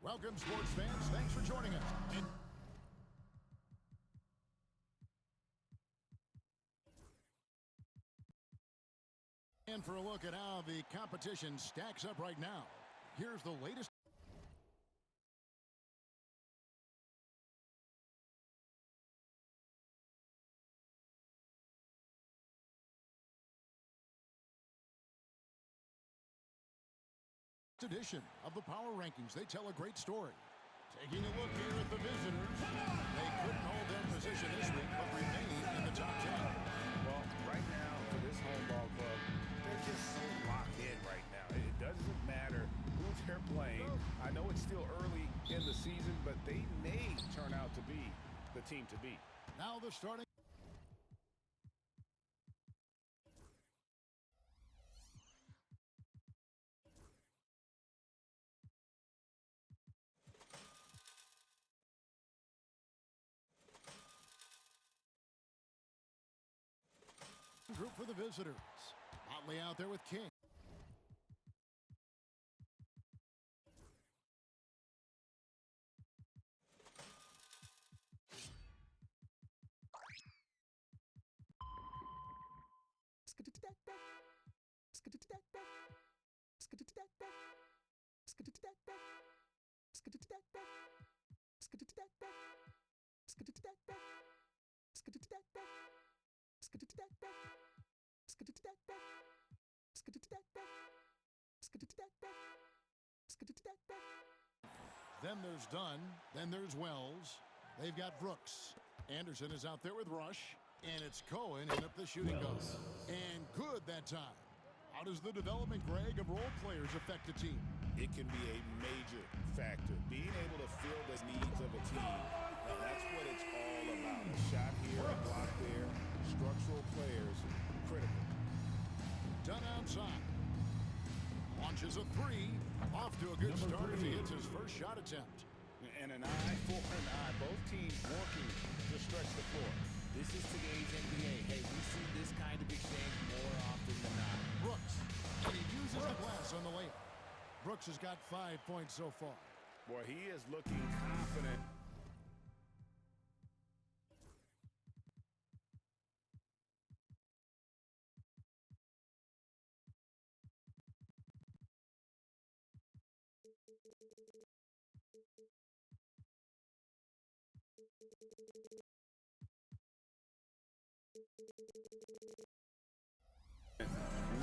Welcome, sports fans. Thanks for joining us. And for a look at how the competition stacks up right now, here's the latest edition of the Power Rankings. They tell a great story. Taking a look here at the visitors, they couldn't hold their position this week, but remain in the top 10. Well, right now, for this home ball club, they're just so locked in right now. It doesn't matter who they're playing. I know it's still early in the season, but they may turn out to be the team to beat. Now the starting. Group for the visitors. Motley out there with King. Then there's Dunn. Then there's Wells. They've got Brooks. Anderson is out there with Rush. And it's Cohen in up the shooting goes. And good that time. How does the development, Greg, of role players affect a team? It can be a major factor. Being able to fill the needs of a team, that's what it's all about. A shot here, a block there. Structural players, critical. Dunn outside. Launches a three. Off to a good start if he hits his first shot attempt. And an eye for an eye. Both teams working to stretch the floor. This is today's NBA. Hey, we see this kind of exchange more often than not. Brooks. And he uses the glass on the layup. Brooks has got 5 points so far. Boy, he is looking confident.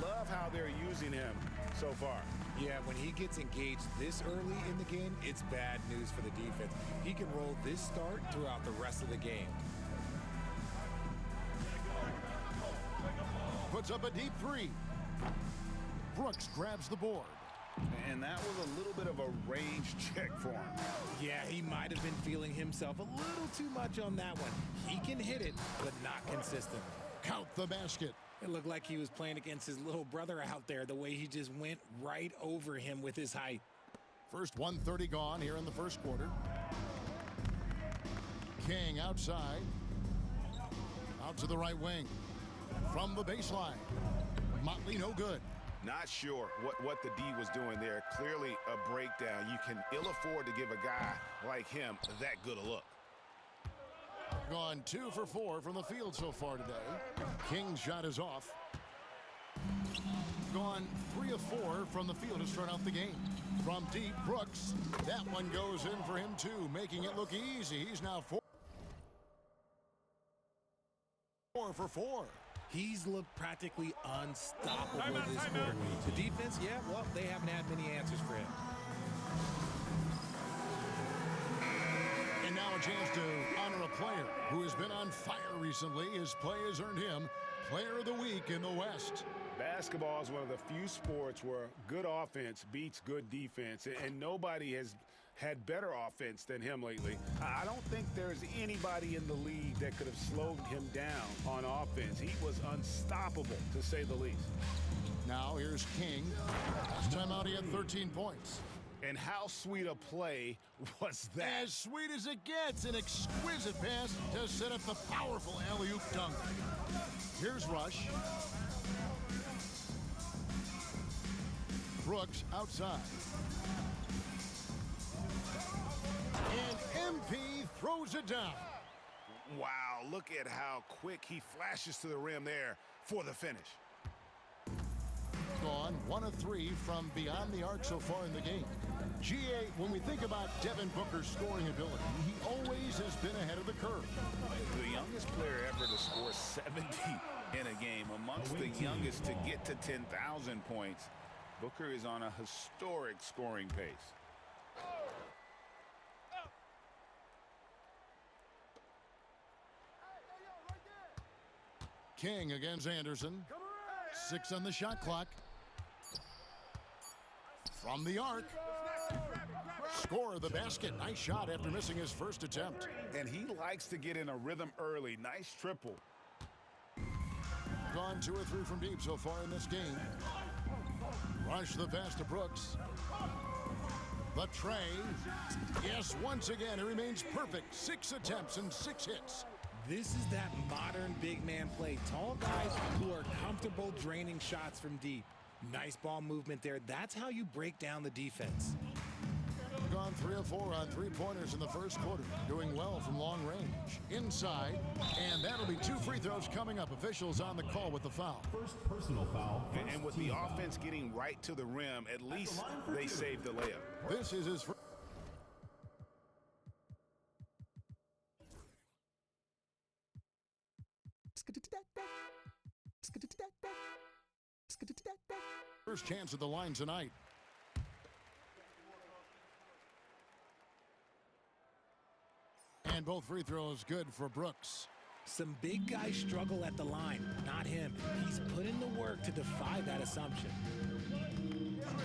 Love how they're using him so far. Yeah, when he gets engaged this early in the game, it's bad news for the defense. He can roll this start throughout the rest of the game. Puts up a deep three. Brooks grabs the board. And that was a little bit of a range check for him. Yeah, he might have been feeling himself a little too much on that one. He can hit it, but not consistently. Count the basket. It looked like he was playing against his little brother out there, the way he just went right over him with his height. First 1:30 gone here in the first quarter. King outside. Out to the right wing. From the baseline. Motley no good. Not sure what the D was doing there. Clearly a breakdown. You can ill afford to give a guy like him that good a look. Gone 2 for 4 from the field so far today. King's shot is off. Gone 3 of 4 from the field to start out the game. From deep, Brooks. That one goes in for him too, making it look easy. He's now 4 for 4. He's looked practically unstoppable this quarter. The defense, yeah, well, they haven't had many answers for him. And now a chance to honor a player who has been on fire recently. His play has earned him Player of the Week in the West. Basketball is one of the few sports where good offense beats good defense, and nobody has had better offense than him lately. I don't think there's anybody in the league that could have slowed him down on offense. He was unstoppable, to say the least. Now here's King. Last time out, he had 13 points. And how sweet a play was that? As sweet as it gets, an exquisite pass to set up the powerful alley-oop dunk. Here's Rush. Brooks outside. And MP throws it down. Wow, look at how quick he flashes to the rim there for the finish. Gone 1 of 3 from beyond the arc so far in the game. GA, when we think about Devin Booker's scoring ability, he always has been ahead of the curve. The youngest player ever to score 70 in a game, amongst the youngest to get to 10,000 points. Booker is on a historic scoring pace. King against Anderson. 6 on the shot clock. From the arc. Score the basket. Nice shot after missing his first attempt. And he likes to get in a rhythm early. Nice triple. Gone 2 or 3 from deep so far in this game. Rush the pass to Brooks. The tray. Yes, once again, it remains perfect. 6 attempts and 6 hits. This is that modern big man play. Tall guys who are comfortable draining shots from deep. Nice ball movement there. That's how you break down the defense. Gone 3 of 4 on 3-pointers in the first quarter. Doing well from long range. Inside. And that'll be 2 free throws coming up. Officials on the call with the foul. First personal foul. And with the offense getting right to the rim, at least they saved the layup. This is his first. First chance at the line tonight. And both free throws good for Brooks. Some big guys struggle at the line, not him. He's put in the work to defy that assumption.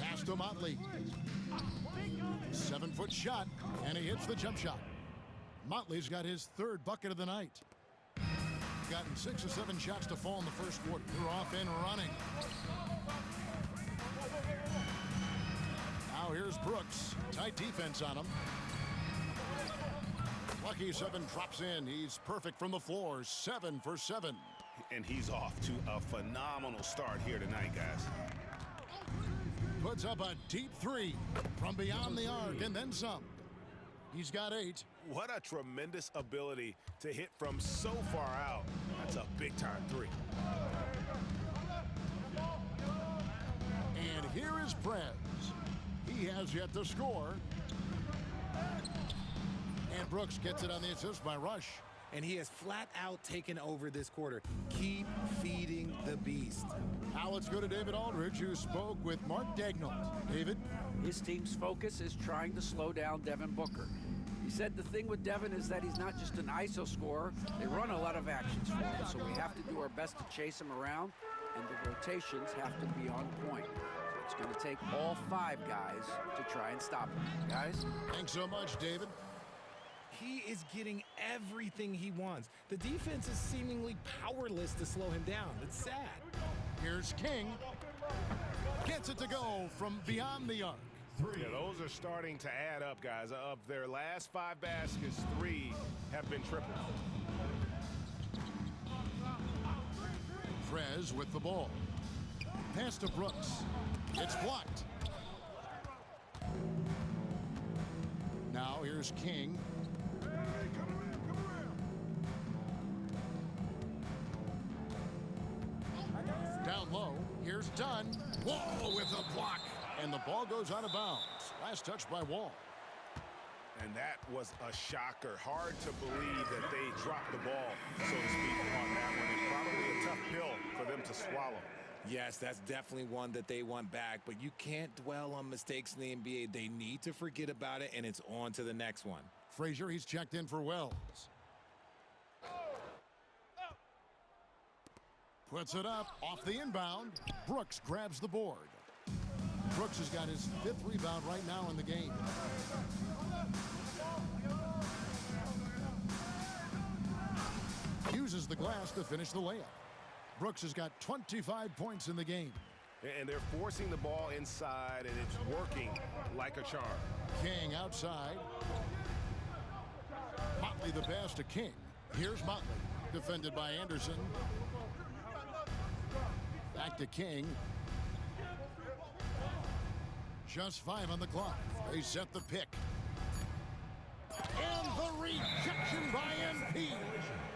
Pass to Motley. 7-foot shot, and he hits the jump shot. Motley's got his 3rd bucket of the night. Gotten 6 or 7 shots to fall in the first quarter. They're off and running. Now here's Brooks. Tight defense on him. Lucky 7 drops in. He's perfect from the floor. 7 for 7. And he's off to a phenomenal start here tonight, guys. Puts up a deep 3 from beyond the arc and then some. He's got 8. What a tremendous ability to hit from so far out. That's a big-time 3. And here is Prez. He has yet to score. And Brooks gets it on the assist by Rush. And he has flat out taken over this quarter. Keep feeding the beast. Now let's go to David Aldridge, who spoke with Mark Daigneault. David? His team's focus is trying to slow down Devin Booker. He said the thing with Devin is that he's not just an ISO scorer. They run a lot of actions for him, so we have to do our best to chase him around, and the rotations have to be on point. So it's going to take all 5 guys to try and stop him. Guys? Thanks so much, David. He is getting everything he wants. The defense is seemingly powerless to slow him down. It's sad. Here's King. Gets it to go from beyond the arc. Yeah, those are starting to add up, guys. Of their last 5 baskets, 3 have been triple. Prez with the ball. Pass to Brooks. It's blocked. Now here's King. Down low. Here's Dunn. Wall with a block. And the ball goes out of bounds. Last touch by Wall. And that was a shocker. Hard to believe that they dropped the ball, so to speak, on that one. And probably a tough pill for them to swallow. Yes, that's definitely one that they want back, but you can't dwell on mistakes in the NBA. They need to forget about it, and it's on to the next one. Frazier, he's checked in for Wells. Puts it up off the inbound. Brooks grabs the board. Brooks has got his 5th rebound right now in the game. Uses the glass to finish the layup. Brooks has got 25 points in the game. And they're forcing the ball inside, and it's working like a charm. King outside. Motley the pass to King. Here's Motley, defended by Anderson. Back to King. Just 5 on the clock. They set the pick. And the rejection by MP.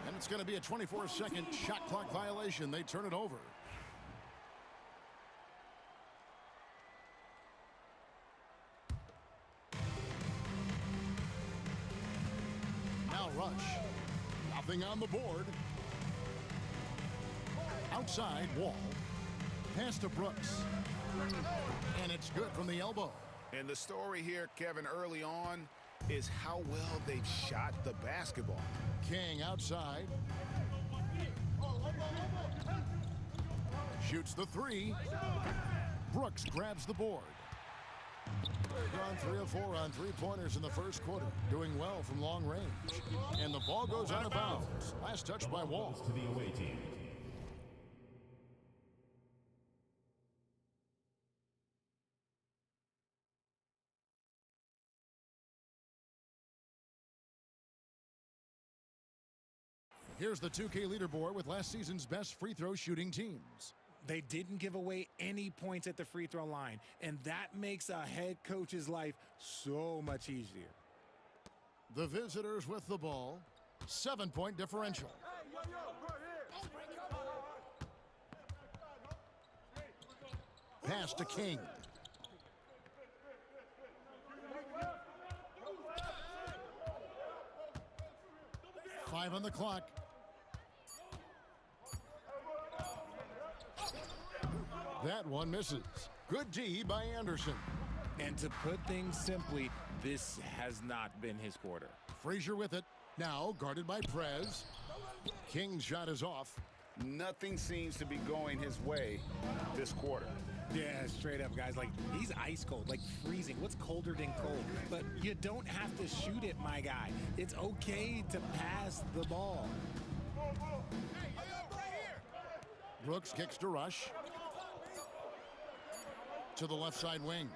And it's going to be a 24-second shot clock violation. They turn it over. Now Rush. Nothing on the board. Outside, Wall. Pass to Brooks. And it's good from the elbow. And the story here, Kevin, early on is how well they've shot the basketball. King outside. Shoots the three. Brooks grabs the board. They've gone 3 of 4 on three-pointers in the first quarter, doing well from long range. And the ball goes out of bounds. Last touch by Wall. To the away team. Here's the 2K leaderboard with last season's best free throw shooting teams. They didn't give away any points at the free throw line, and that makes a head coach's life so much easier. The visitors with the ball. 7-point differential. Pass to King. Five on the clock. That one misses. Good D by Anderson. And to put things simply, this has not been his quarter. Frazier with it. Now guarded by Prez. King's shot is off. Nothing seems to be going his way this quarter. Yeah, straight up, guys. Like, he's ice cold, like freezing. What's colder than cold? But you don't have to shoot it, my guy. It's okay to pass the ball. Brooks kicks to Rush. To the left side wing.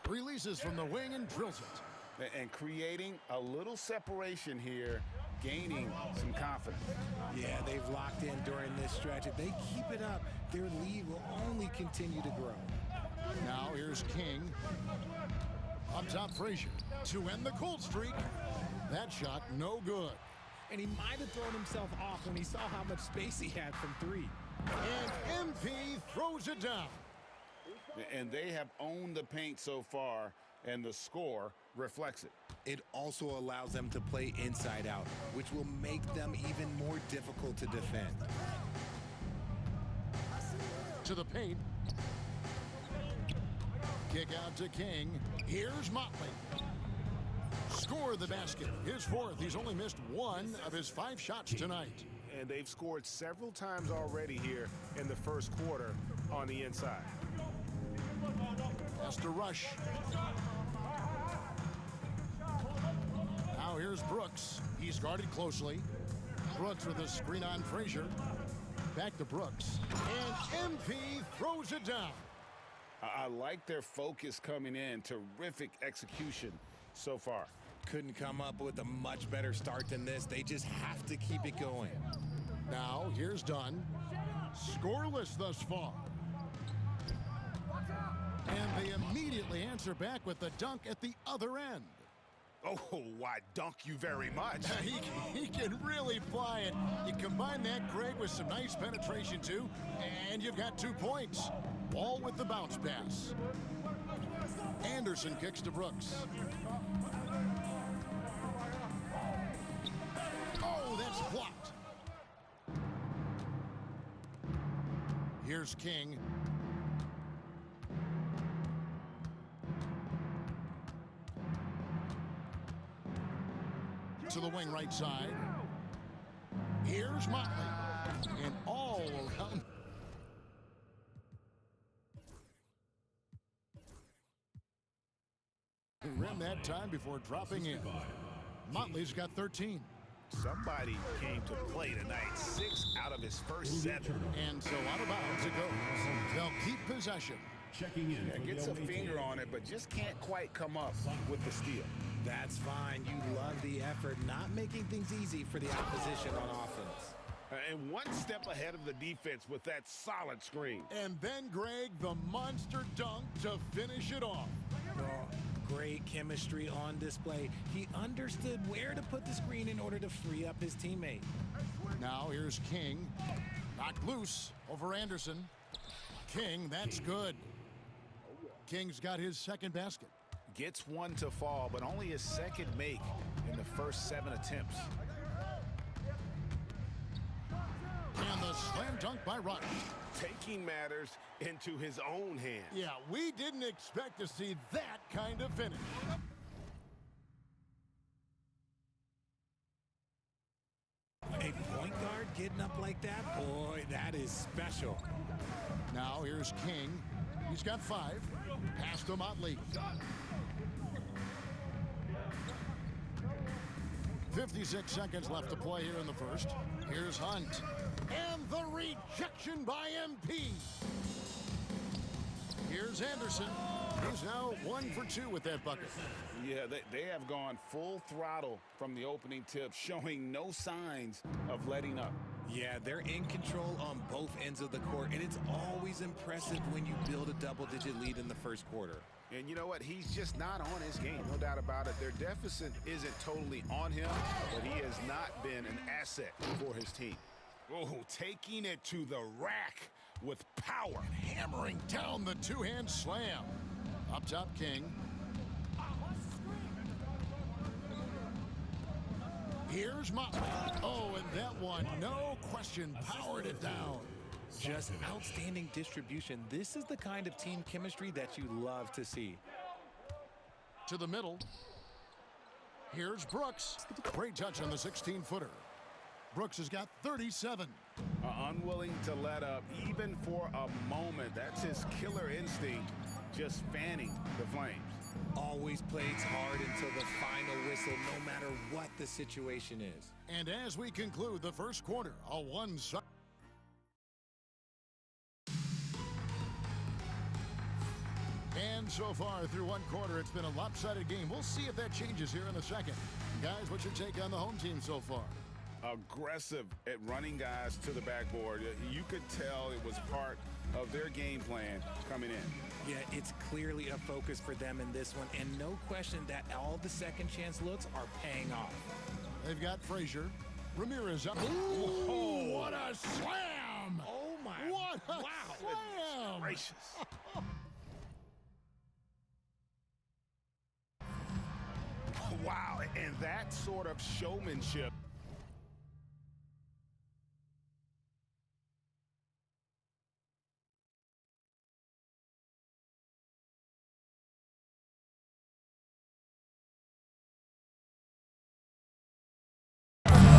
Releases from the wing and drills it. And creating a little separation here, gaining some confidence. Yeah, they've locked in during this stretch. If they keep it up, their lead will only continue to grow. Now here's King. Up top, Frazier. To end the cold streak. That shot no good. And he might have thrown himself off when he saw how much space he had from three. And MP throws it down. And they have owned the paint so far, and the score reflects it. It also allows them to play inside out, which will make them even more difficult to defend. To the paint. Kick out to King. Here's Motley. Score the basket. His fourth. He's only missed 1 of his 5 shots tonight. And they've scored several times already here in the first quarter on the inside. Has to Rush. Now here's Brooks. He's guarded closely. Brooks with a screen on Frazier. Back to Brooks. And MP throws it down. I like their focus coming in. Terrific execution so far. Couldn't come up with a much better start than this. They just have to keep it going. Now here's Dunn. Scoreless thus far. And they immediately answer back with the dunk at the other end. Oh, why, dunk you very much. He can really fly it. You combine that, Greg, with some nice penetration, too, and you've got 2 points. All with the bounce pass. Anderson kicks to Brooks. Oh, that's blocked. Here's King. To the wing right side. Here's Motley. And all around. Rim that time before dropping in. Motley's got 13. Somebody came to play tonight. 6 out of his first 7. And so out of bounds it goes. They'll keep possession. Checking in. Yeah, for gets the a away finger team. on it, but just can't quite come up with the steal. That's fine. You love the effort, not making things easy for the opposition on offense. And one step ahead of the defense with that solid screen. And then, Greg, the monster dunk to finish it off. Well, Great chemistry on display. He understood where to put the screen in order to free up his teammate. Now here's King. Knocked loose over Anderson. King, that's good. King's got his second basket. Gets one to fall, but only his second make in the first 7 attempts. And the slam dunk by Rush. Taking matters into his own hands. Yeah, we didn't expect to see that kind of finish. A point guard getting up like that, boy, that is special. Now here's King. He's got 5. Pass to Motley. 56 seconds left to play here in the first. Here's Hunt. And the rejection by MP. Here's Anderson. He's now 1 for 2 with that bucket. Yeah, they have gone full throttle from the opening tip, showing no signs of letting up. Yeah, they're in control on both ends of the court, and it's always impressive when you build a double-digit lead in the first quarter. And you know what? He's just not on his game, no doubt about it. Their deficit isn't totally on him, but he has not been an asset for his team. Oh, taking it to the rack with power. Hammering down the two-hand slam. Up top, King. Here's Motley. Oh, and that one, no question, powered it down. Just outstanding distribution. This is the kind of team chemistry that you love to see. To the middle. Here's Brooks. Great touch on the 16-footer. Brooks has got 37. Unwilling to let up even for a moment. That's his killer instinct, just fanning the flames. Always plays hard until the final whistle, no matter what the situation is. And as we conclude the first quarter, a one-side. And so far through one quarter, it's been a lopsided game. We'll see if that changes here in the second. Guys, what's your take on the home team so far? Aggressive at running guys to the backboard. You could tell it was part of their game plan coming in. Yeah, it's clearly a focus for them in this one, and no question that all the second chance looks are paying off. They've got Frazier. Ramirez up. Ooh, what a slam! Oh my! What a wow! slam! Gracious. Wow, and that sort of showmanship.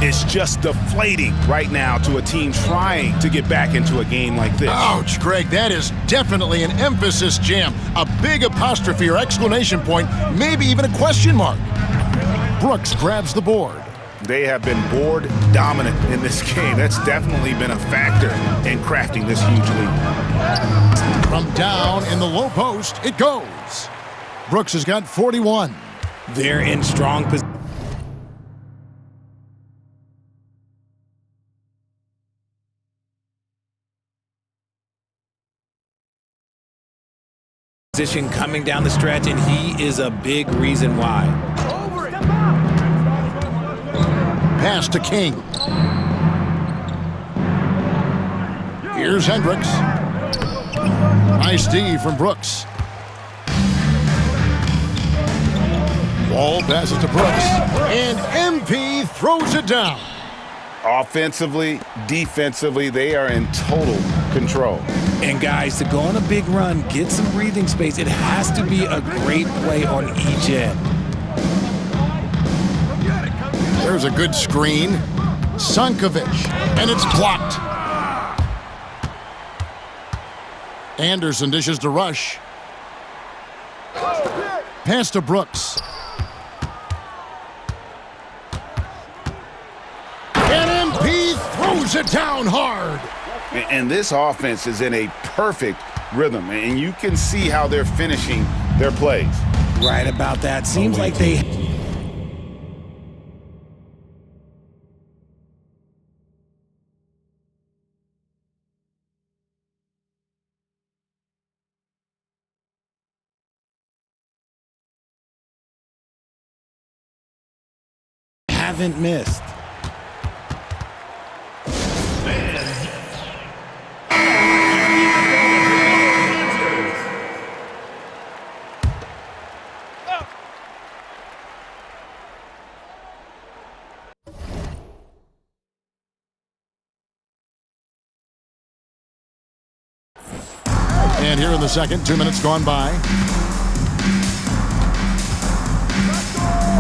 It's just deflating right now to a team trying to get back into a game like this. Ouch, Greg, that is definitely an emphasis jam. A big apostrophe or exclamation point, maybe even a question mark. Brooks grabs the board. They have been board dominant in this game. That's definitely been a factor in crafting this huge lead. From down in the low post, it goes. Brooks has got 41. They're in strong position coming down the stretch, and he is a big reason why. Pass to King. Here's Hendricks. Nice D from Brooks. Ball passes to Brooks. And MP throws it down. Offensively, defensively, they are in total control. And guys, to go on a big run, get some breathing space, it has to be a great play on each end. There's a good screen. Sankovic, and it's blocked. Anderson dishes to Rush. Pass to Brooks. And MP throws it down hard. And this offense is in a perfect rhythm, and you can see how they're finishing their plays. Right about that. Seems like they haven't missed. And here in the second, 2 minutes gone by.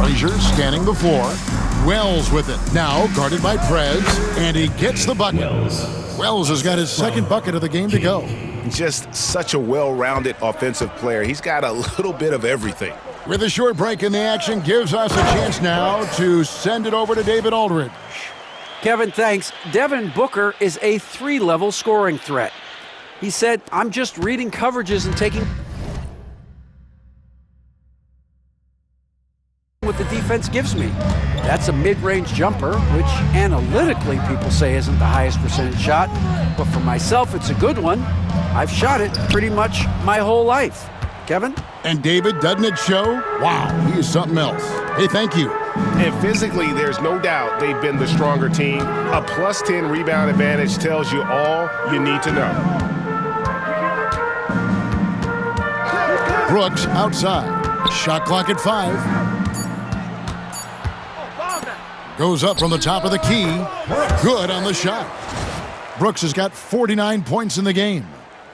Frazier scanning the floor. Wells with it. Now guarded by Prez, and he gets the bucket. Wells has got his second bucket of the game to go. Just such a well-rounded offensive player. He's got a little bit of everything. With a short break in the action, gives us a chance now to send it over to David Aldridge. Kevin, thanks. Devin Booker is a 3-level scoring threat. He said, I'm just reading coverages and taking what the defense gives me. That's a mid-range jumper, which analytically people say isn't the highest percentage shot. But for myself, it's a good one. I've shot it pretty much my whole life. Kevin? And David, doesn't it show? Wow, he is something else. Hey, thank you. And physically, there's no doubt they've been the stronger team. A +10 rebound advantage tells you all you need to know. Brooks outside. Shot clock at 5. Goes up from the top of the key. Good on the shot. Brooks has got 49 points in the game.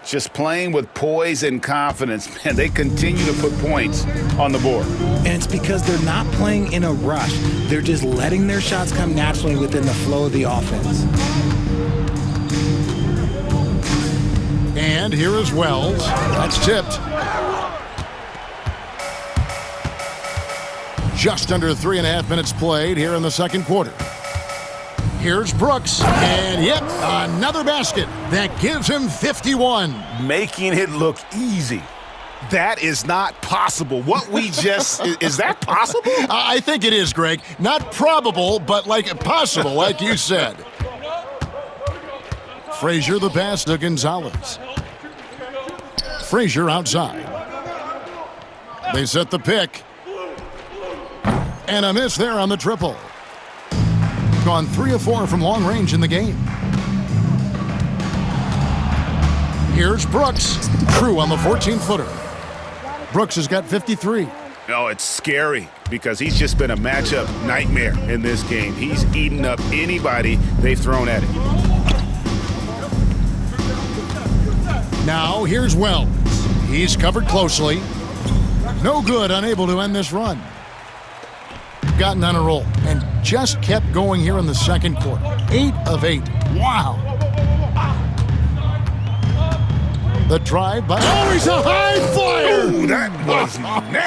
Just playing with poise and confidence, man. They continue to put points on the board. And it's because they're not playing in a rush. They're just letting their shots come naturally within the flow of the offense. And here is Wells. That's tipped. Just under 3.5 minutes played here in the second quarter. Here's Brooks, and yep, another basket that gives him 51. Making it look easy. That is not possible. What we just, is that possible? I think it is, Greg. Not probable, but like possible, like you said. Frazier the pass to Gonzalez. Frazier outside. They set the pick. And a miss there on the triple. Gone 3 of 4 from long range in the game. Here's Brooks. True on the 14-footer. Brooks has got 53. No, it's scary because he's just been a matchup nightmare in this game. He's eaten up anybody they've thrown at him. Now here's Wells. He's covered closely. No good, unable to end this run. Gotten on a roll and just kept going here in the second quarter. 8 of 8. Wow. The drive by. Oh, he's a high flyer. Ooh, that was nasty.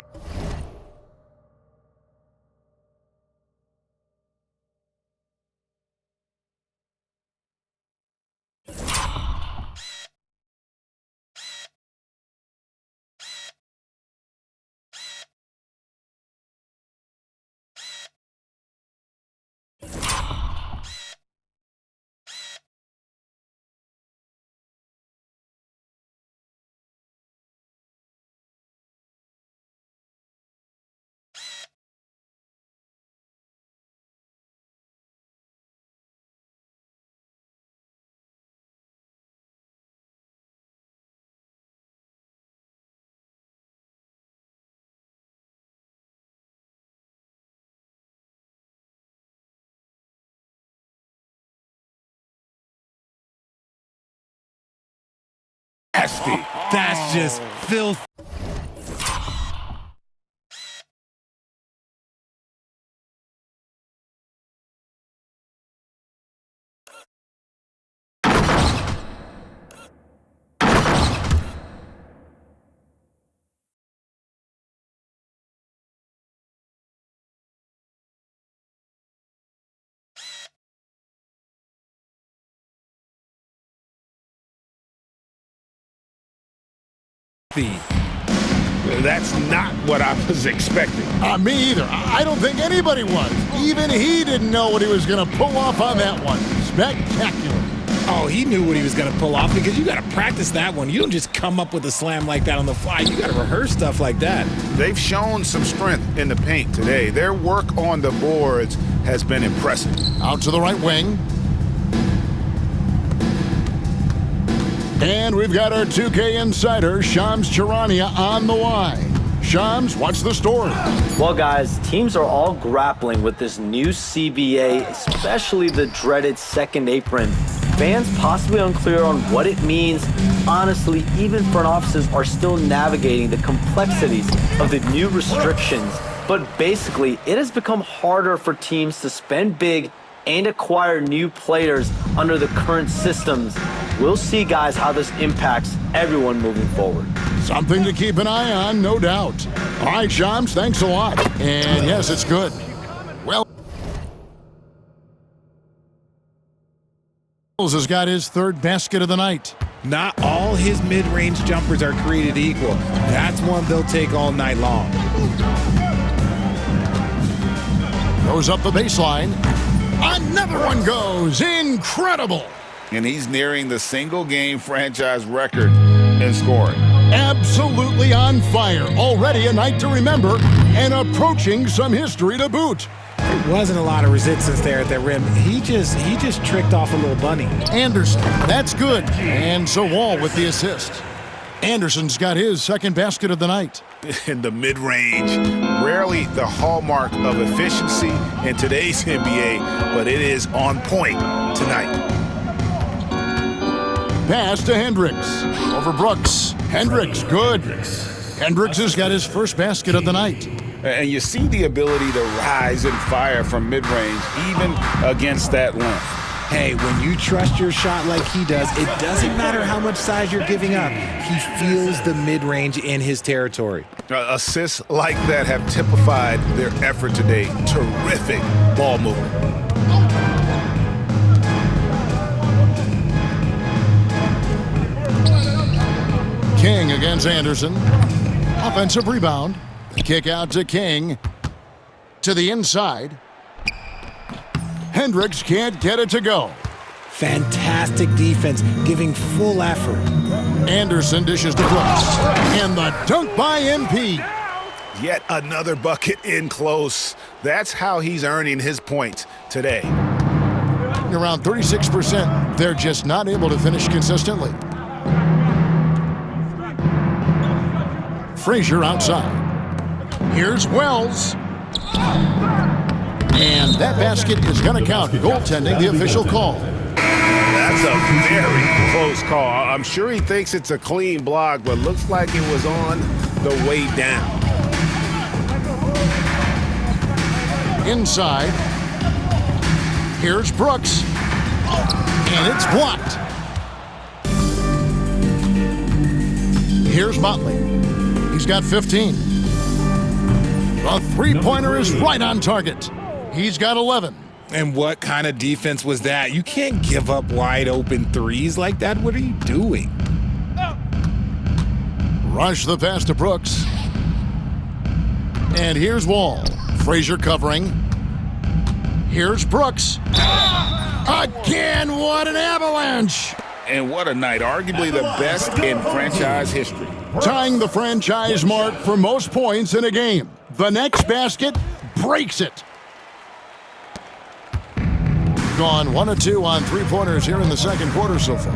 That's just filth. That's not what I was expecting. Me either. I don't think anybody was. Even he didn't know what he was going to pull off on that one. Spectacular. Oh, he knew what he was going to pull off because you got to practice that one. You don't just come up with a slam like that on the fly. You got to rehearse stuff like that. They've shown some strength in the paint today. Their work on the boards has been impressive. Out to the right wing. And we've got our 2K insider, Shams Charania, on the line. Shams, what's the story? Well, guys, teams are all grappling with this new CBA, especially the dreaded second apron. Fans possibly unclear on what it means. Honestly, even front offices are still navigating the complexities of the new restrictions. But basically, it has become harder for teams to spend big and acquire new players under the current systems. We'll see, guys, how this impacts everyone moving forward. Something to keep an eye on, no doubt. All right, Shams, thanks a lot. And yes, it's good. Well, has got his third basket of the night. Not all his mid-range jumpers are created equal. That's one they'll take all night long. Goes up the baseline. Another one goes. Incredible. And he's nearing the single-game franchise record in scoring. Absolutely on fire. Already a night to remember and approaching some history to boot. There wasn't a lot of resistance there at that rim. He just tricked off a little bunny. Anderson, that's good. And so Wall with the assist. Anderson's got his second basket of the night. In the mid-range, rarely the hallmark of efficiency in today's NBA, but it is on point tonight. Pass to Hendricks. Over Brooks. Hendricks, good. Hendricks has got his first basket of the night. And you see the ability to rise and fire from mid-range, even against that length. Hey, when you trust your shot like he does, it doesn't matter how much size you're giving up. He feels the mid-range in his territory. Assists like that have typified their effort today. Terrific ball movement. King against Anderson. Offensive rebound. Kick out to King. To the inside. Hendricks can't get it to go. Fantastic defense, giving full effort. Anderson dishes to Brooks. And the dunk by MP. Yet another bucket in close. That's how he's earning his points today. Around 36%. They're just not able to finish consistently. Frazier outside. Here's Wells. And that basket is going to count. Goaltending, the official call. That's a very close call. I'm sure he thinks it's a clean block, but looks like it was on the way down. Inside. Here's Brooks. And it's blocked. Here's Motley. He's got 15. The three-pointer is right on target. He's got 11. And what kind of defense was that? You can't give up wide open threes like that. What are you doing? Rush the pass to Brooks. And here's Wall. Frazier covering. Here's Brooks. Again, what an avalanche! And what a night. Arguably the best in franchise history. Tying the franchise mark for most points in a game. The next basket breaks it. Gone 1 of 2 on three-pointers here in the second quarter so far.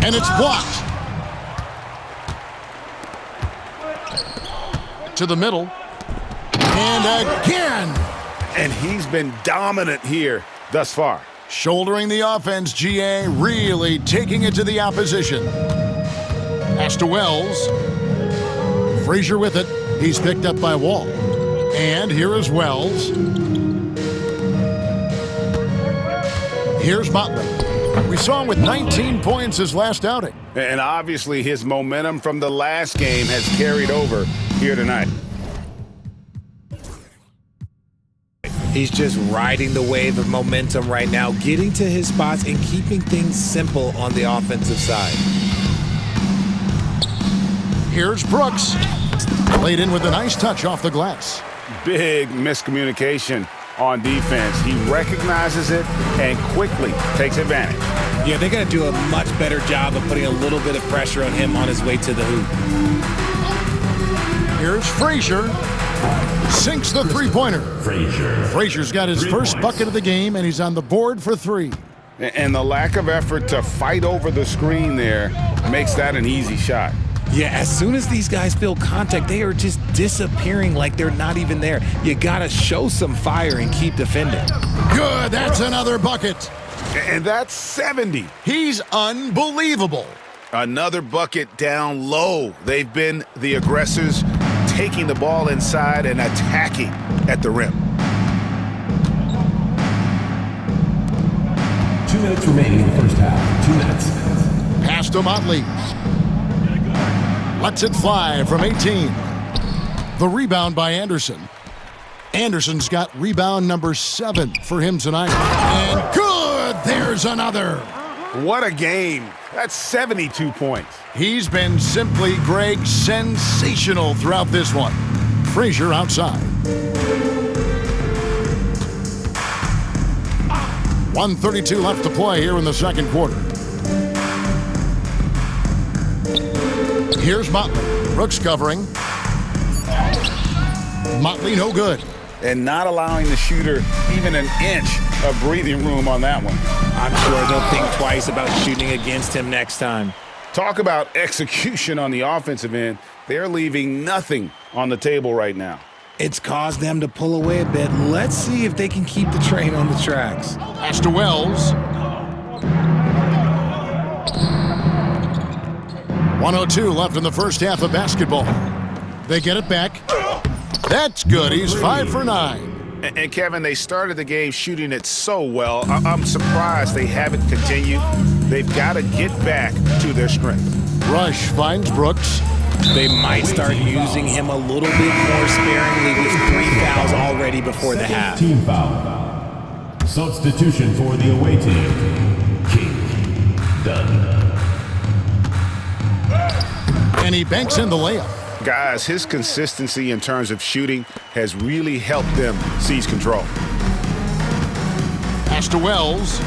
And it's blocked. To the middle. And again. And he's been dominant here thus far. Shouldering the offense, GA really taking it to the opposition. Pass to Wells. Frazier with it. He's picked up by Wall. And here is Wells. Here's Motley. We saw him with 19 points his last outing. And obviously his momentum from the last game has carried over here tonight. He's just riding the wave of momentum right now, getting to his spots and keeping things simple on the offensive side. Here's Brooks. Laid in with a nice touch off the glass. Big miscommunication on defense. He recognizes it and quickly takes advantage. Yeah, they got to do a much better job of putting a little bit of pressure on him on his way to the hoop. Here's Frazier. Sinks the three-pointer. Frazier's got his first bucket of the game, and he's on the board for 3. And the lack of effort to fight over the screen there makes that an easy shot. Yeah, as soon as these guys feel contact, they are just disappearing like they're not even there. You got to show some fire and keep defending. Good, that's another bucket. And that's 70. He's unbelievable. Another bucket down low. They've been the aggressors, taking the ball inside and attacking at the rim. 2 minutes remaining in the first half. 2 minutes. Pass to Motley. Lets it fly from 18. The rebound by Anderson. Anderson's got rebound number 7 for him tonight. And good! There's another. What a game. That's 72 points. He's been simply, Greg, sensational throughout this one. Frazier outside. 1:32 left to play here in the second quarter. Here's Motley. Brooks covering. Motley no good. And not allowing the shooter even an inch of breathing room on that one. I'm sure they'll think twice about shooting against him next time. Talk about execution on the offensive end. They're leaving nothing on the table right now. It's caused them to pull away a bit. Let's see if they can keep the train on the tracks. Pass to Wells. 1:02 left in the first half of basketball. They get it back. That's good. He's 5 for 9. And Kevin, they started the game shooting it so well. I'm surprised they haven't continued. They've got to get back to their strength. Rush finds Brooks. They might start using him a little bit more sparingly with 3 fouls already before the half. Team foul. Substitution for the away team. King Dunn. And he banks in the layup. Guys, his consistency in terms of shooting has really helped them seize control. Pass to Wells.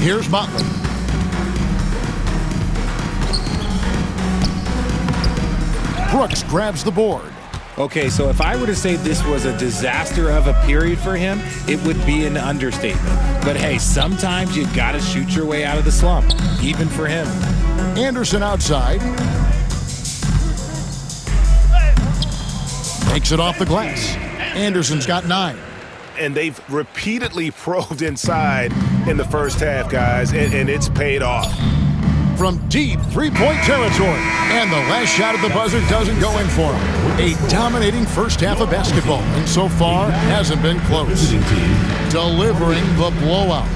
Here's Motley. Brooks grabs the board. Okay, so if I were to say this was a disaster of a period for him, it would be an understatement. But hey, sometimes you gotta shoot your way out of the slump, even for him. Anderson outside. Takes it off the glass. Anderson's got 9. And they've repeatedly probed inside in the first half, guys, and it's paid off. From deep three-point territory. And the last shot at the buzzer doesn't go in for him. A dominating first half of basketball, and so far hasn't been close. Delivering the blowout.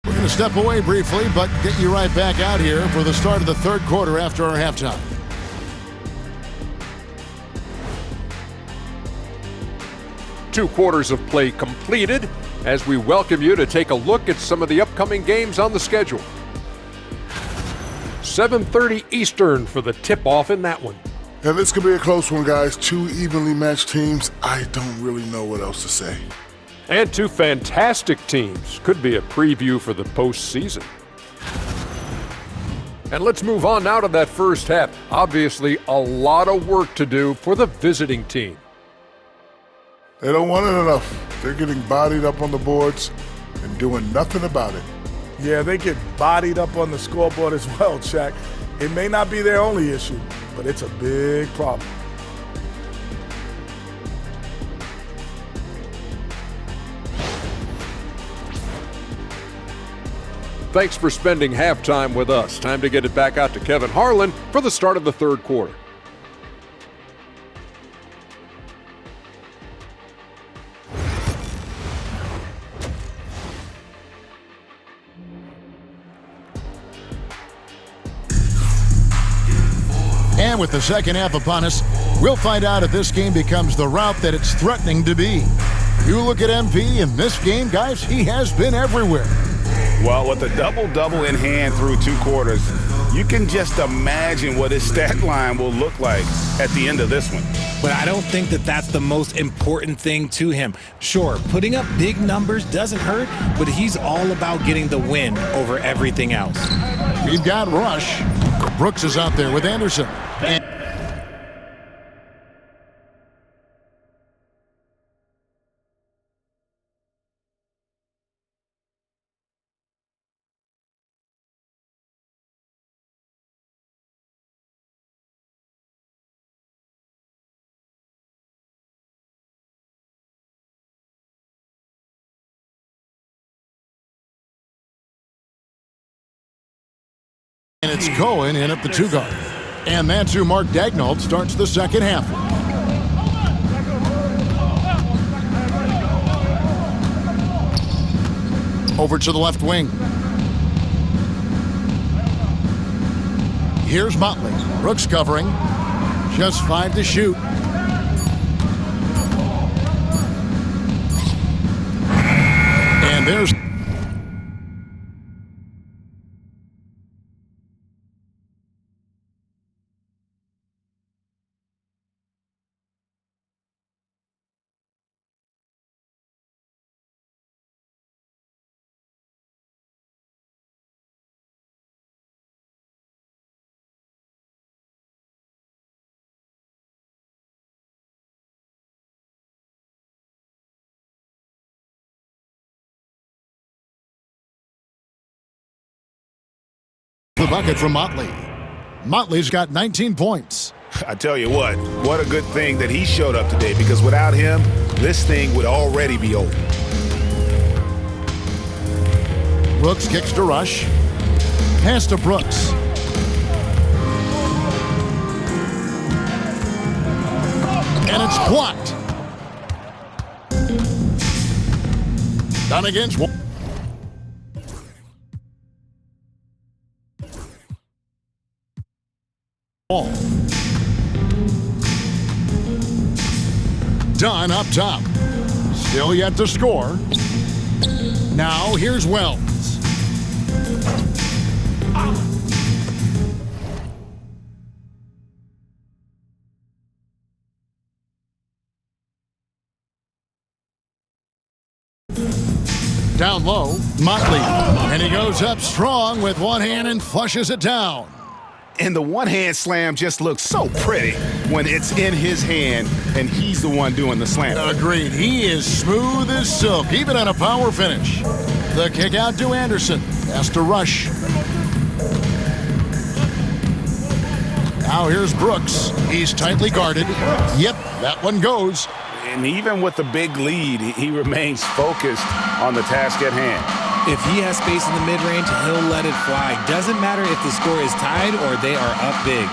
We're going to step away briefly, but get you right back out here for the start of the third quarter after our halftime. Two quarters of play completed as we welcome you to take a look at some of the upcoming games on the schedule. 7:30 Eastern for the tip-off in that one. Yeah, this could be a close one, guys. 2 evenly matched teams. I don't really know what else to say. And 2 fantastic teams. Could be a preview for the postseason. And let's move on now to that first half. Obviously, a lot of work to do for the visiting team. They don't want it enough. They're getting bodied up on the boards and doing nothing about it. Yeah, they get bodied up on the scoreboard as well, Shaq. It may not be their only issue, but it's a big problem. Thanks for spending halftime with us. Time to get it back out to Kevin Harlan for the start of the third quarter. And with the second half upon us, we'll find out if this game becomes the route that it's threatening to be. You look at MP in this game, guys, he has been everywhere. Well, with a double-double in hand through 2 quarters, you can just imagine what his stat line will look like at the end of this one. But I don't think that that's the most important thing to him. Sure, putting up big numbers doesn't hurt, but he's all about getting the win over everything else. We've got Rush. Brooks is out there with Anderson. And it's Cohen in at the 2-guard. And that's who Mark Daigneault starts the second half. Over to the left wing. Here's Motley. Brooks covering. Just 5 to shoot. And there's... the bucket from Motley. Motley's got 19 points. I tell you what a good thing that he showed up today, because without him, this thing would already be over. Brooks kicks to Rush. Pass to Brooks. And it's blocked. Done against one. Ball. Dunn up top. Still yet to score. Now here's Wells. Down low, Motley. And he goes up strong with one hand and flushes it down. And the one-hand slam just looks so pretty when it's in his hand and he's the one doing the slam. Agreed. He is smooth as silk, even on a power finish. The kick out to Anderson. Has to Rush. Now here's Brooks. He's tightly guarded. Yep, that one goes. And even with the big lead, he remains focused on the task at hand. If he has space in the mid-range, he'll let it fly. Doesn't matter if the score is tied or they are up big.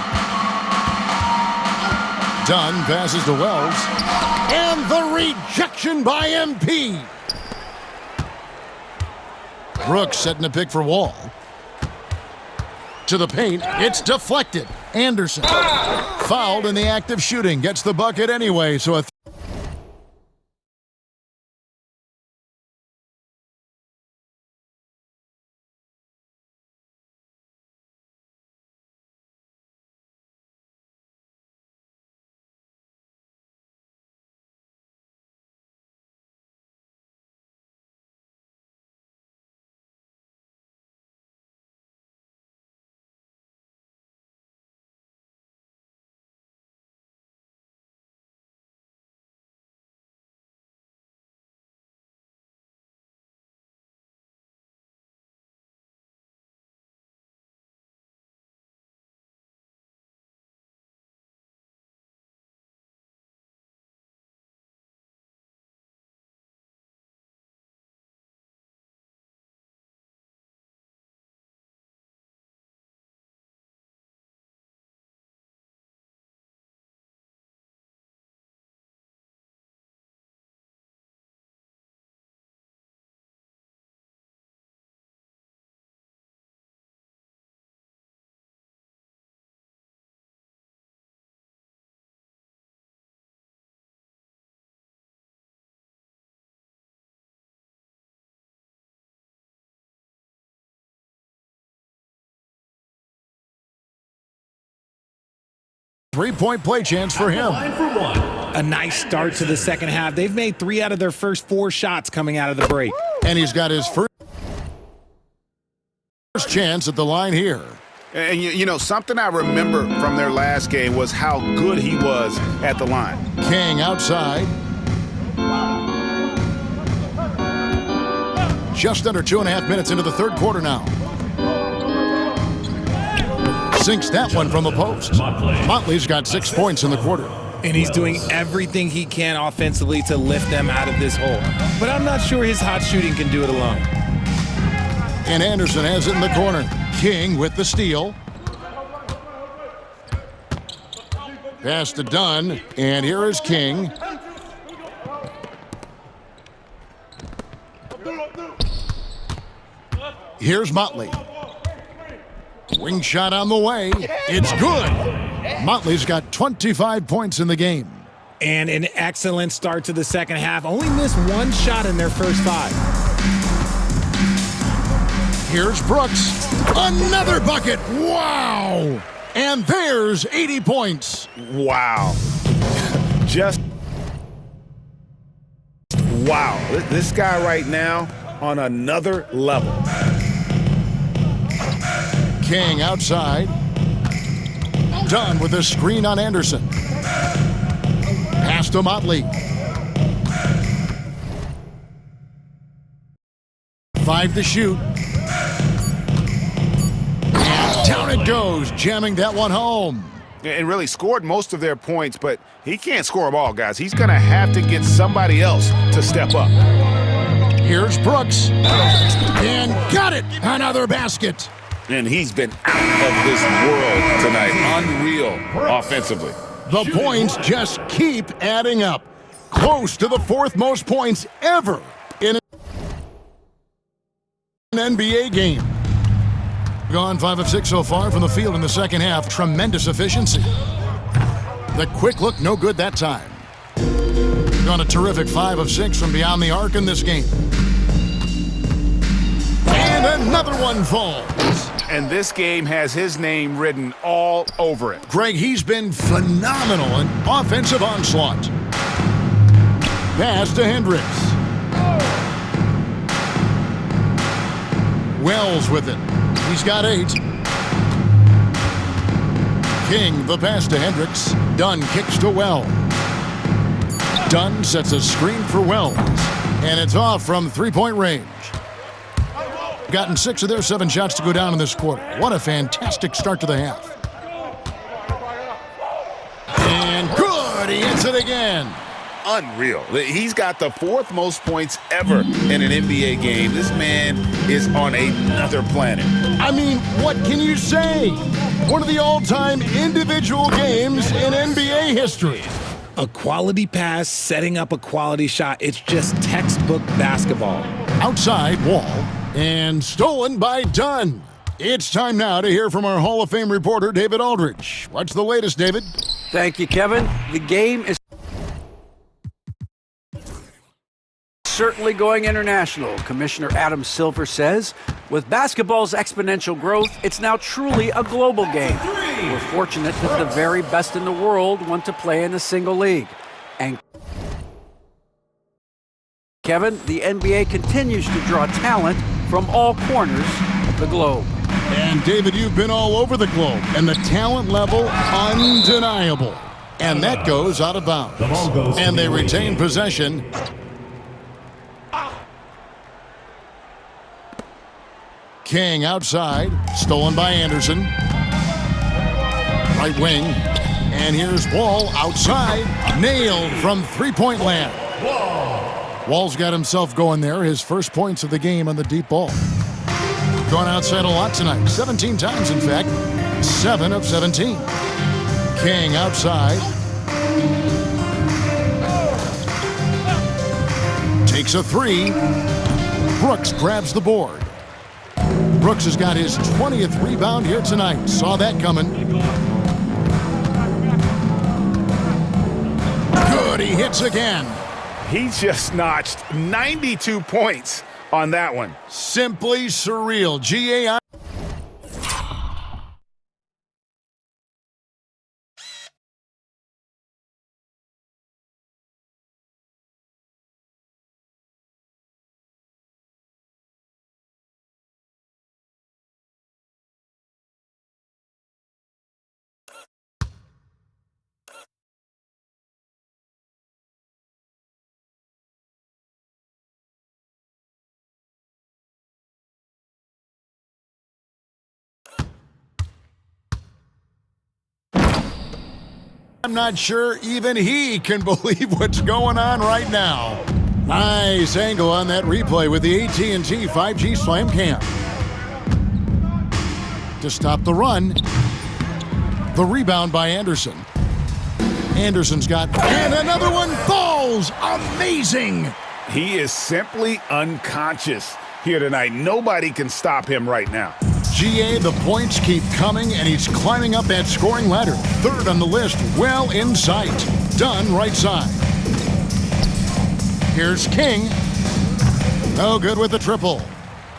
Dunn passes to Wells. And the rejection by MP. Brooks setting a pick for Wall. To the paint. It's deflected. Anderson. Fouled in the act of shooting. Gets the bucket anyway, so a... Three-point play chance for him. A nice start to the second half. They've made 3 out of their first 4 shots coming out of the break. And he's got his first First chance at the line here. And, you know, something I remember from their last game was how good he was at the line. King outside. Just under 2.5 minutes into the third quarter now. Sinks that one from the post. Motley's got 6 points in the quarter. And he's doing everything he can offensively to lift them out of this hole. But I'm not sure his hot shooting can do it alone. And Anderson has it in the corner. King with the steal. Pass to Dunn, and here is King. Here's Motley. Wing shot on the way. It's good. Motley's got 25 points in the game. And an excellent start to the second half. Only missed one shot in their first 5. Here's Brooks. Another bucket. Wow. And there's 80 points. Wow. Just wow. This guy right now on another level. King outside. Dunn with a screen on Anderson. Pass to Motley. 5 to shoot. And down it goes, jamming that one home. And really scored most of their points, but he can't score them all, guys. He's going to have to get somebody else to step up. Here's Brooks. And got it. Another basket. And he's been out of this world tonight. Unreal offensively. The points just keep adding up. Close to the 4th most points ever in an NBA game. Gone 5 of 6 so far from the field in the second half. Tremendous efficiency. The quick look, no good that time. Gone a terrific 5 of 6 from beyond the arc in this game. And another one falls. And this game has his name written all over it. Greg, he's been phenomenal in offensive onslaught. Pass to Hendricks. Wells with it. He's got 8. King, the pass to Hendricks. Dunn kicks to Wells. Dunn sets a screen for Wells. And it's off from three-point range. Gotten 6 of their 7 shots to go down in this quarter. What a fantastic start to the half. And good, he hits it again. Unreal. He's got the 4th most points ever in an NBA game. This man is on another planet. I mean, what can you say? One of the all-time individual games in NBA history. A quality pass, setting up a quality shot. It's just textbook basketball. Outside, Wall. And stolen by Dunn. It's time now to hear from our Hall of Fame reporter, David Aldridge. What's the latest, David? Thank you, Kevin. The game is certainly going international. Commissioner Adam Silver says, with basketball's exponential growth, it's now truly a global game. We're fortunate that the very best in the world want to play in a single league. And Kevin, the NBA continues to draw talent from all corners of the globe. And David, you've been all over the globe, and the talent level undeniable. And that goes out of bounds. And they retain possession. King outside, stolen by Anderson. Right wing, and here's Wall outside, nailed from three-point land. Wall's got himself going there, his first points of the game on the deep ball. Gone outside a lot tonight, 17 times in fact, 7 of 17. King outside. Takes a 3. Brooks grabs the board. Brooks has got his 20th rebound here tonight. Saw that coming. Good, he hits again. He just notched 92 points on that one. Simply surreal. GAI. I'm not sure even he can believe what's going on right now. Nice angle on that replay with the AT&T 5G Slam Cam. To stop the run. The rebound by Anderson. Anderson's got, and another one falls. Amazing. He is simply unconscious here tonight. Nobody can stop him right now. GA, the points keep coming, and he's climbing up that scoring ladder. Third on the list, well in sight. Dunn right side. Here's King. No good with the triple.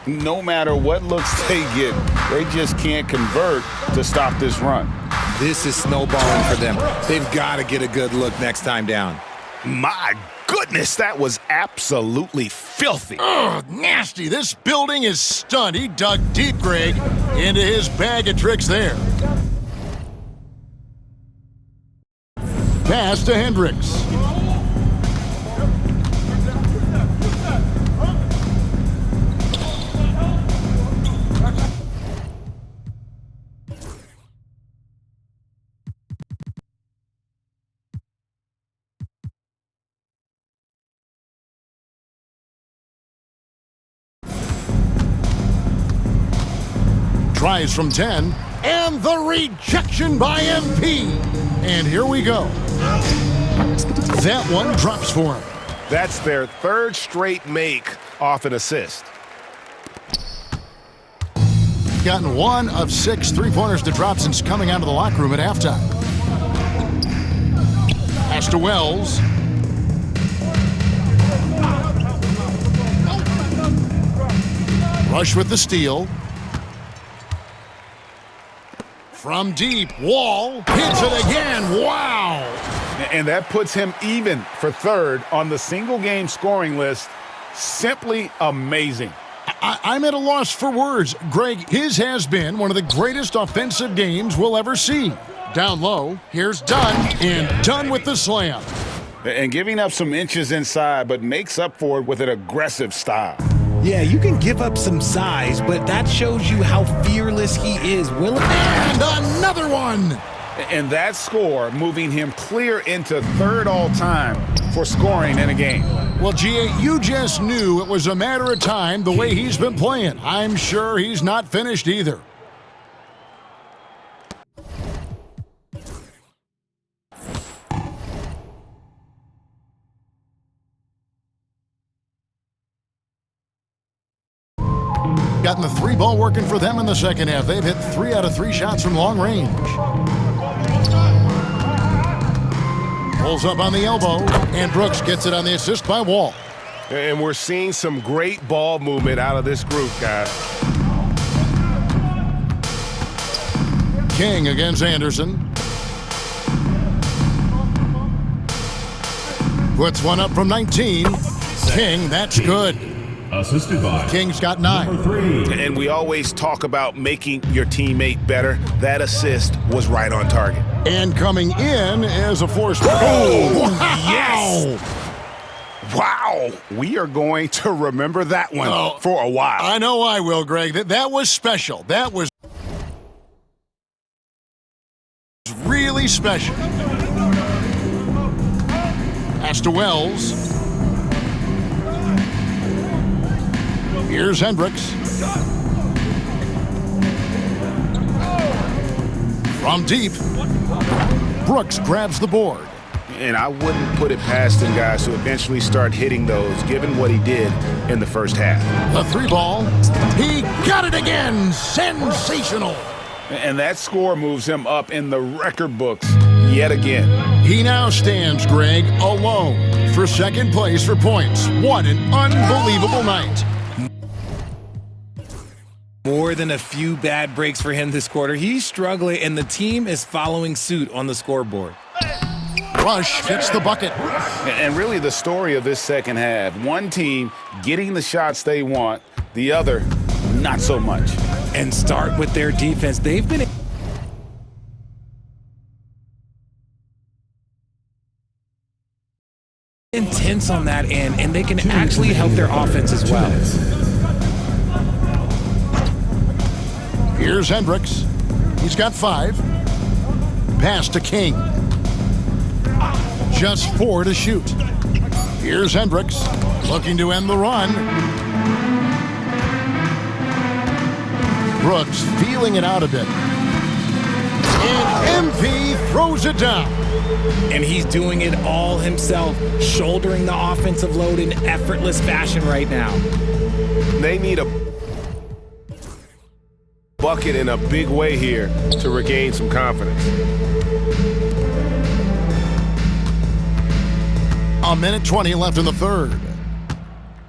No matter what looks they get, they just can't convert to stop this run. This is snowballing for them. They've got to get a good look next time down. My goodness, that was absolutely filthy. Ugh, nasty. This building is stunned. He dug deep, Greg, into his bag of tricks there. Pass to Hendricks. Tries from 10, and the rejection by MP. And here we go. That one drops for him. That's their third straight make off an assist. Gotten 1 of 6 3-pointers to drop since coming out of the locker room at halftime. Pass to Wells. Rush with the steal. From deep, Wall hits it again. Wow! And that puts him even for third on the single-game scoring list. Simply amazing. I'm at a loss for words. Greg, his has been one of the greatest offensive games we'll ever see. Down low, here's Dunn, and Dunn with the slam. And giving up some inches inside, but makes up for it with an aggressive style. Yeah, you can give up some size, but that shows you how fearless he is. And another one! And that score moving him clear into third all-time for scoring in a game. Well, GA, you just knew it was a matter of time the way he's been playing. I'm sure he's not finished either. Gotten the 3-ball working for them in the second half. They've hit 3 out of 3 shots from long range. Pulls up on the elbow, and Brooks gets it on the assist by Wall. And we're seeing some great ball movement out of this group, guys. King against Anderson. Puts one up from 19. King, that's good. Assisted by King's got 9. And we always talk about making your teammate better. That assist was right on target. And coming in as a force. Oh, wow. Yes! Wow. We are going to remember that one for a while. I know I will, Greg. That was special. That was really special. Pass to Wells. Here's Hendricks. From deep, Brooks grabs the board. And I wouldn't put it past him, guys, to eventually start hitting those, given what he did in the first half. The 3-ball. He got it again. Sensational. And that score moves him up in the record books yet again. He now stands, Greg, alone for second place for points. What an unbelievable night. More than a few bad breaks for him this quarter. He's struggling, and the team is following suit on the scoreboard. Rush gets the bucket. And really the story of this second half, one team getting the shots they want, the other not so much. And start with their defense. They've been intense on that end, and they can actually help their offense as well. Here's Hendricks. He's got 5. Pass to King. Just 4 to shoot. Here's Hendricks looking to end the run. Brooks feeling it out a bit. And MP throws it down. And he's doing it all himself, shouldering the offensive load in effortless fashion right now. They need a bucket in a big way here to regain some confidence. A minute 20 left in the third.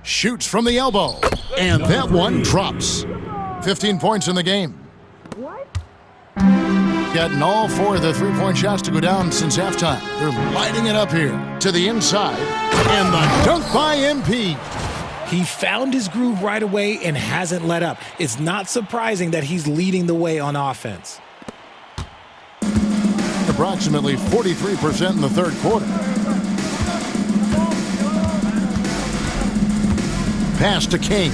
Shoots from the elbow. And that one drops. 15 points in the game. Getting all 4 of the three-point shots to go down since halftime. They're lighting it up here to the inside. And the dunk by MP. He found his groove right away and hasn't let up. It's not surprising that he's leading the way on offense. Approximately 43% in the third quarter. Pass to King.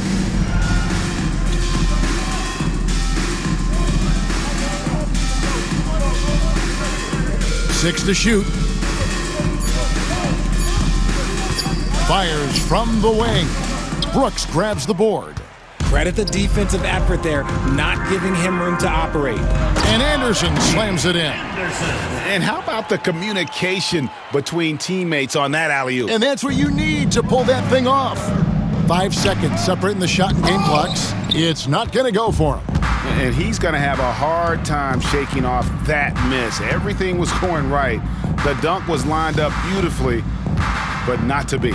Six to shoot. Fires from the wing. Brooks grabs the board. Credit the defensive effort there, not giving him room to operate. And Anderson slams it in. And how about the communication between teammates on that alley-oop? And that's what you need to pull that thing off. 5 seconds separating the shot and game clocks. It's not going to go for him. And he's going to have a hard time shaking off that miss. Everything was going right. The dunk was lined up beautifully, but not to be.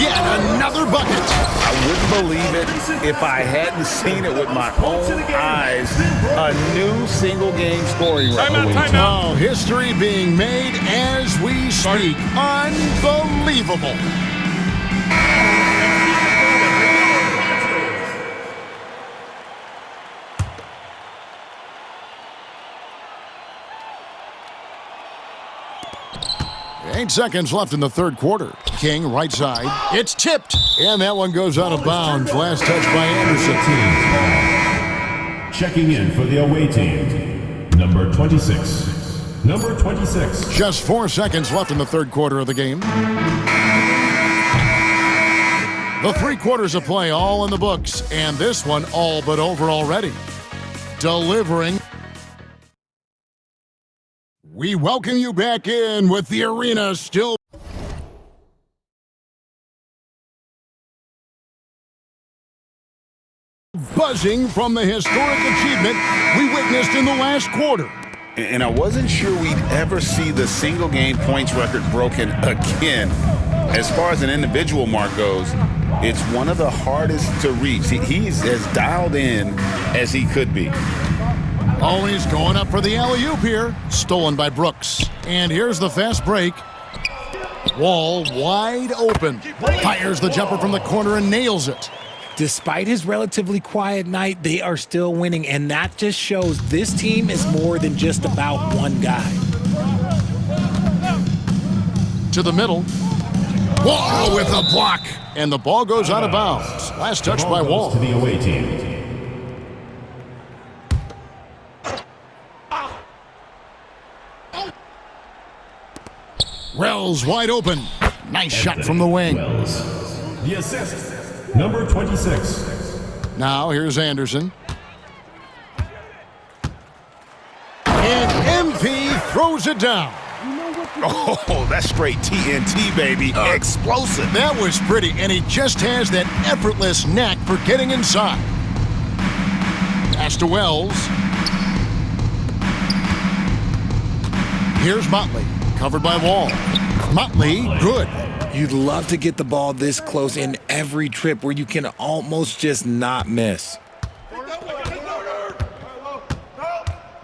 Yet another bucket. I wouldn't believe it if I hadn't seen it with my own eyes. A new single-game scoring record. Oh, history being made as we speak. Unbelievable. Eight seconds left in the third quarter. King, right side. It's tipped. And that one goes out of bounds. Last touch by Anderson. Checking in for the away team, number 26. Number 26. Just 4 seconds left in the third quarter of the game. The 3 quarters of play all in the books. And this one all but over already. Delivering. We welcome you back in with the arena still buzzing from the historic achievement we witnessed in the last quarter. And I wasn't sure we'd ever see the single-game points record broken again. As far as an individual mark goes, it's one of the hardest to reach. He's as dialed in as he could be. Always going up for the alley-oop here. Stolen by Brooks. And here's the fast break. Wall wide open. Fires the jumper from the corner and nails it. Despite his relatively quiet night, they are still winning, and that just shows this team is more than just about one guy. To the middle. Wall with a block. And the ball goes out of bounds. Last touch by Wall. To the away team. Wells wide open. Nice shot from the wing. The assist, number 26. Now here's Anderson. And MP throws it down. Oh, that's straight TNT, baby. Explosive. That was pretty, and he just has that effortless knack for getting inside. Pass to Wells. Here's Motley. Covered by Wall. Motley, good. You'd love to get the ball this close in every trip where you can almost just not miss.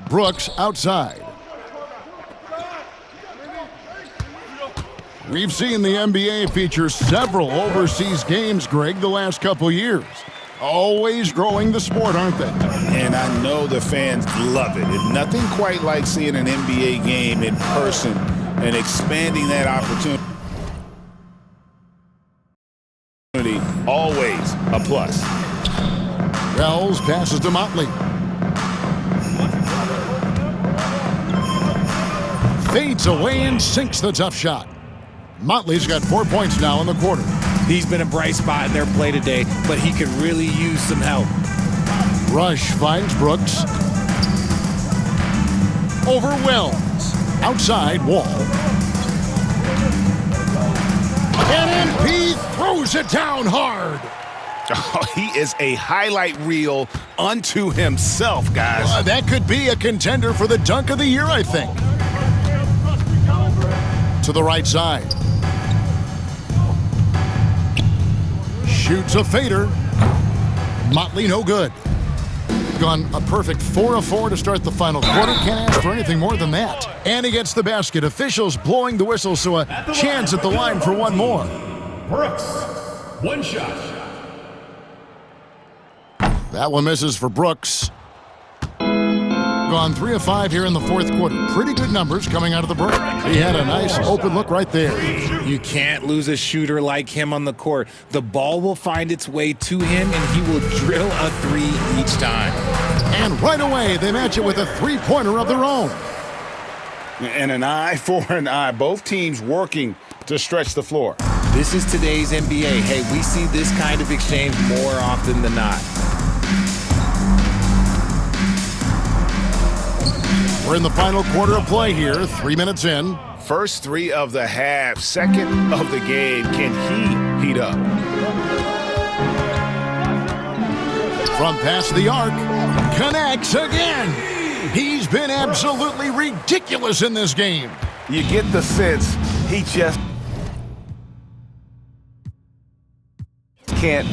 Brooks outside. We've seen the NBA feature several overseas games, Greg, the last couple years. Always growing the sport, aren't they? And I know the fans love it. And nothing quite like seeing an NBA game in person and expanding that opportunity. Always a plus. Wells passes to Motley. fades away and sinks the tough shot. Motley's got 4 points now in the quarter. He's been a bright spot in their play today, but he could really use some help. Rush finds Brooks. Over Wells. Outside Wall. And MP throws it down hard. Oh, he is a highlight reel unto himself, guys. That could be a contender for the dunk of the year, I think. To the right side. Shoots a fader. Motley no good. Gone a perfect 4 of 4 to start the final quarter. Can't ask for anything more than that. And he gets the basket. Officials blowing the whistle, so a chance at the line for one more. Brooks, one shot. That one misses for Brooks. Gone 3 of 5 here in the fourth quarter. Pretty good numbers coming out of the break. He had a nice open look right there. You can't lose a shooter like him on the court. The ball will find its way to him, and he will drill a 3 each time. And right away, they match it with a 3-pointer of their own. And an eye for an eye. Both teams working to stretch the floor. This is today's NBA. Hey, we see this kind of exchange more often than not. We're in the final quarter of play here, 3 minutes in. First 3 of the half, second of the game. Can he heat up? From past the arc, connects again. He's been absolutely ridiculous in this game. You get the sense he just can't